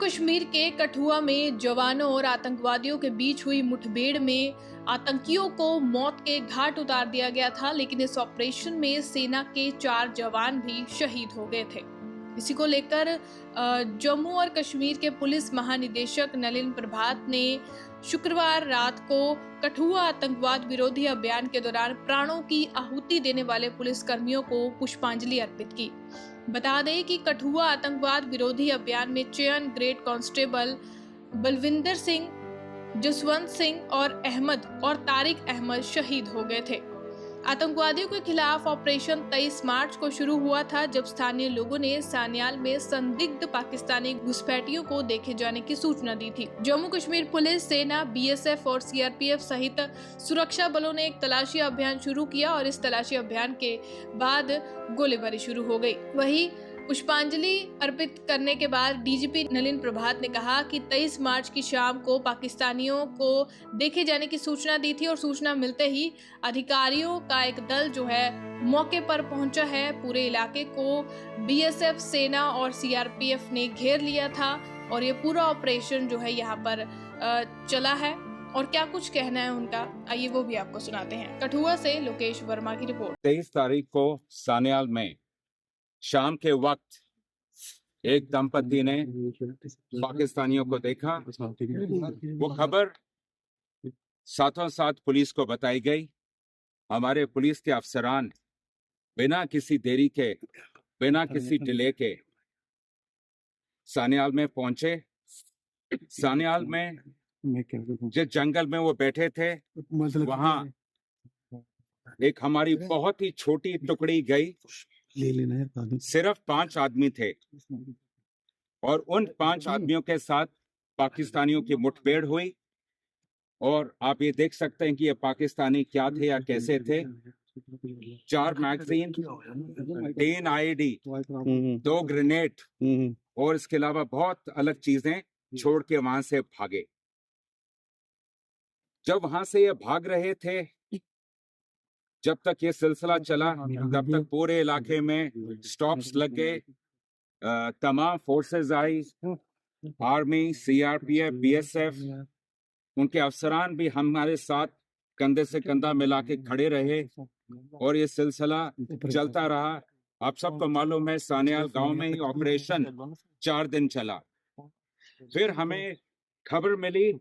कश्मीर के कठुआ में जवानों और आतंकवादियों के बीच हुई मुठभेड़ में आतंकियों को मौत के घाट उतार दिया गया था, लेकिन इस ऑपरेशन में सेना के 4 जवान भी शहीद हो गए थे। इसी को लेकर जम्मू और कश्मीर के पुलिस महानिदेशक नलिन प्रभात ने शुक्रवार रात को कठुआ आतंकवाद विरोधी अभियान के दौरान प्राणों की आहुति देने वाले पुलिस कर्मियों को पुष्पांजलि अर्पित की। बता दें कि कठुआ आतंकवाद विरोधी अभियान में चयन ग्रेड कांस्टेबल बलविंदर सिंह, जसवंत सिंह और अहमद और तारिक अहमद शहीद हो गए थे। आतंकवादियों के खिलाफ ऑपरेशन 23 मार्च को शुरू हुआ था, जब स्थानीय लोगों ने सान्याल में संदिग्ध पाकिस्तानी घुसपैठियों को देखे जाने की सूचना दी थी। जम्मू कश्मीर पुलिस, सेना, बीएसएफ और सीआरपीएफ सहित सुरक्षा बलों ने एक तलाशी अभियान शुरू किया और इस तलाशी अभियान के बाद गोलीबारी शुरू हो गई। वहीं पुष्पांजलि अर्पित करने के बाद डीजीपी नलिन प्रभात ने कहा कि 23 मार्च की शाम को पाकिस्तानियों को देखे जाने की सूचना दी थी और सूचना मिलते ही अधिकारियों का एक दल जो है मौके पर पहुंचा है। पूरे इलाके को बीएसएफ, सेना और सीआरपीएफ ने घेर लिया था और ये पूरा ऑपरेशन जो है यहाँ पर चला है। और क्या कुछ कहना है उनका, आइए वो भी आपको सुनाते हैं। कठुआ से लोकेश वर्मा की रिपोर्ट। 23 तारीख को सान्याल में शाम के वक्त एक दंपति ने पाकिस्तानियों को देखा। वो खबर साथों साथ पुलिस को बताई गई। हमारे पुलिस के अफसरान बिना किसी देरी के, बिना किसी डिले के सान्याल में पहुंचे। सान्याल में जिस जंगल में वो बैठे थे, वहां एक हमारी बहुत ही छोटी टुकड़ी गई। सिर्फ 5 आदमी थे और उन 5 आदमियों के साथ पाकिस्तानियों की मुठभेड़ हुई। और आप ये देख सकते हैं कि ये पाकिस्तानी क्या थे या कैसे थे। 4 मैगजीन, 3 आईडी, 2 ग्रेनेड और इसके अलावा बहुत अलग चीजें छोड़ के वहां से भागे। जब वहां से ये भाग रहे थे, जब तक ये सिलसिला चला, तब तक पूरे इलाके में स्टॉप्स लग गए। तमाम फोर्सेस आई, आर्मी, सीआरपीएफ, बीएसएफ, उनके अफसरान भी हमारे साथ कंधे से कंधा मिला के खड़े रहे और ये सिलसिला चलता रहा। आप सबको मालूम है, सान्याल गांव में ही ऑपरेशन 4 दिन चला। फिर हमें खबर मिली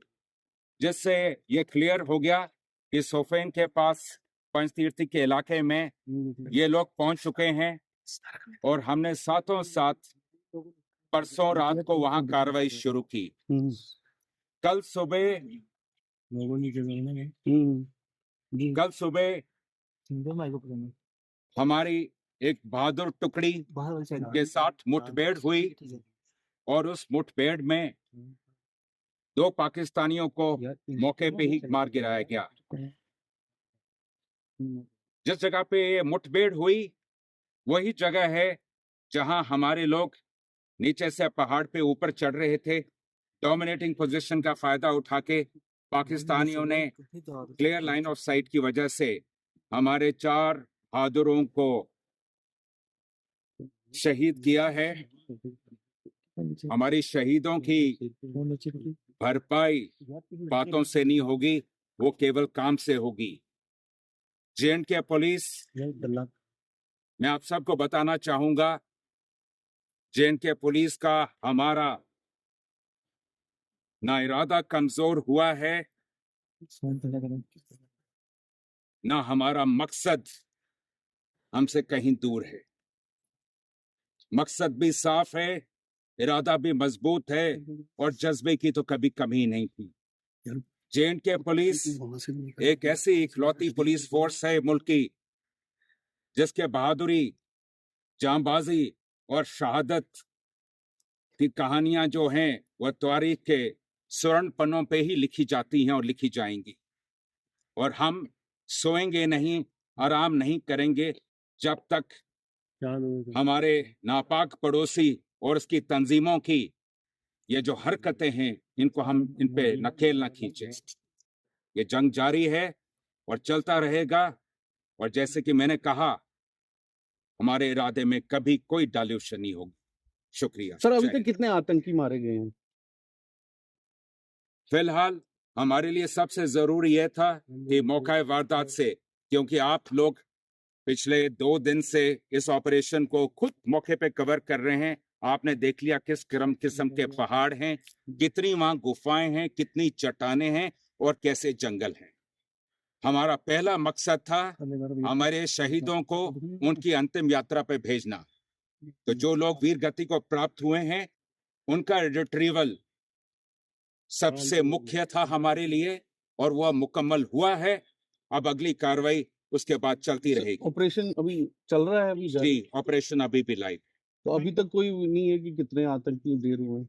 जिससे ये क्लियर हो गया कि सोफेन के पास पंचतीर्थी के इलाके में ये लोग पहुंच चुके हैं और हमने साथों साथ परसों रात को वहां कार्रवाई शुरू की। कल सुबह हमारी एक बहादुर टुकड़ी के साथ मुठभेड़ हुई और उस मुठभेड़ में 2 पाकिस्तानियों को मौके पे ही मार गिराया गया। जिस जगह पे ये मुठभेड़ हुई वही जगह है जहां हमारे लोग नीचे से पहाड़ पे ऊपर चढ़ रहे थे। डोमिनेटिंग पोजीशन का फायदा उठा के पाकिस्तानियों ने क्लियर लाइन ऑफ साइट की वजह से हमारे 4 बहादुरों को शहीद किया है। हमारी शहीदों की भरपाई बातों से नहीं होगी, वो केवल काम से होगी। जे.एंड.के पुलिस, मैं आप सबको बताना चाहूंगा, जे.एंड.के पुलिस का हमारा ना इरादा कमजोर हुआ है, ना हमारा मकसद हमसे कहीं दूर है। मकसद भी साफ है, इरादा भी मजबूत है और जज्बे की तो कभी कमी नहीं थी। जे.एंड.के पुलिस एक ऐसी इकलौती पुलिस फोर्स है मुल्क की जिसके बहादुरी, जांबाजी और शहादत की कहानियां जो हैं वह तारीख के स्वर्ण पन्नों पे ही लिखी जाती हैं और लिखी जाएंगी। और हम सोएंगे नहीं, आराम नहीं करेंगे जब तक हमारे नापाक पड़ोसी और उसकी तंजीमों की ये जो हरकतें हैं इनको हम इन पे नकेल न खींचे। ये जंग जारी है और चलता रहेगा और जैसे कि मैंने कहा, हमारे इरादे में कभी कोई डाल्यूशन नहीं होगी। शुक्रिया सर। अभी तक कितने आतंकी मारे गए हैं? फिलहाल हमारे लिए सबसे जरूरी यह था कि मौका वारदात से, क्योंकि आप लोग पिछले 2 दिन से इस ऑपरेशन को खुद मौके पे कवर कर रहे हैं, आपने देख लिया किस किस्म के पहाड़ हैं, कितनी वहां गुफाएं हैं, कितनी चट्टानें हैं और कैसे जंगल हैं। हमारा पहला मकसद था हमारे शहीदों को उनकी अंतिम यात्रा पे भेजना। तो जो लोग वीर गति को प्राप्त हुए हैं उनका रिट्रीवल सबसे मुख्य था हमारे लिए और वह मुकम्मल हुआ है। अब अगली कार्रवाई उसके बाद चलती रहेगी। ऑपरेशन अभी चल रहा है? अभी जी, ऑपरेशन अभी भी लाइव। तो अभी तक कोई नहीं है कि कितने आतंकी ढेर हुए हैं?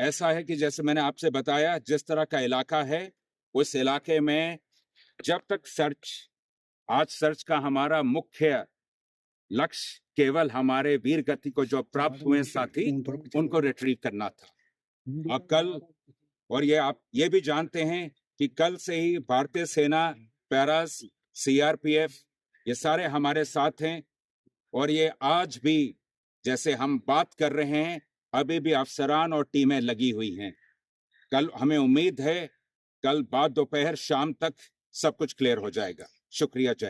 ऐसा है कि जैसे मैंने आपसे बताया, जिस तरह का इलाका है उस इलाके में जब तक सर्च का हमारा मुख्य लक्ष्य केवल हमारे वीर गति को जो प्राप्त हुए साथी उनको रिट्रीव करना था। अब कल, और ये भी जानते हैं कि कल से ही भारतीय सेना, पैरास, सीआरपीएफ ये सारे हमारे साथ हैं और ये आज भी जैसे हम बात कर रहे हैं अभी भी अफसरान और टीमें लगी हुई हैं। कल हमें उम्मीद है कल बाद दोपहर शाम तक सब कुछ क्लियर हो जाएगा। शुक्रिया। जय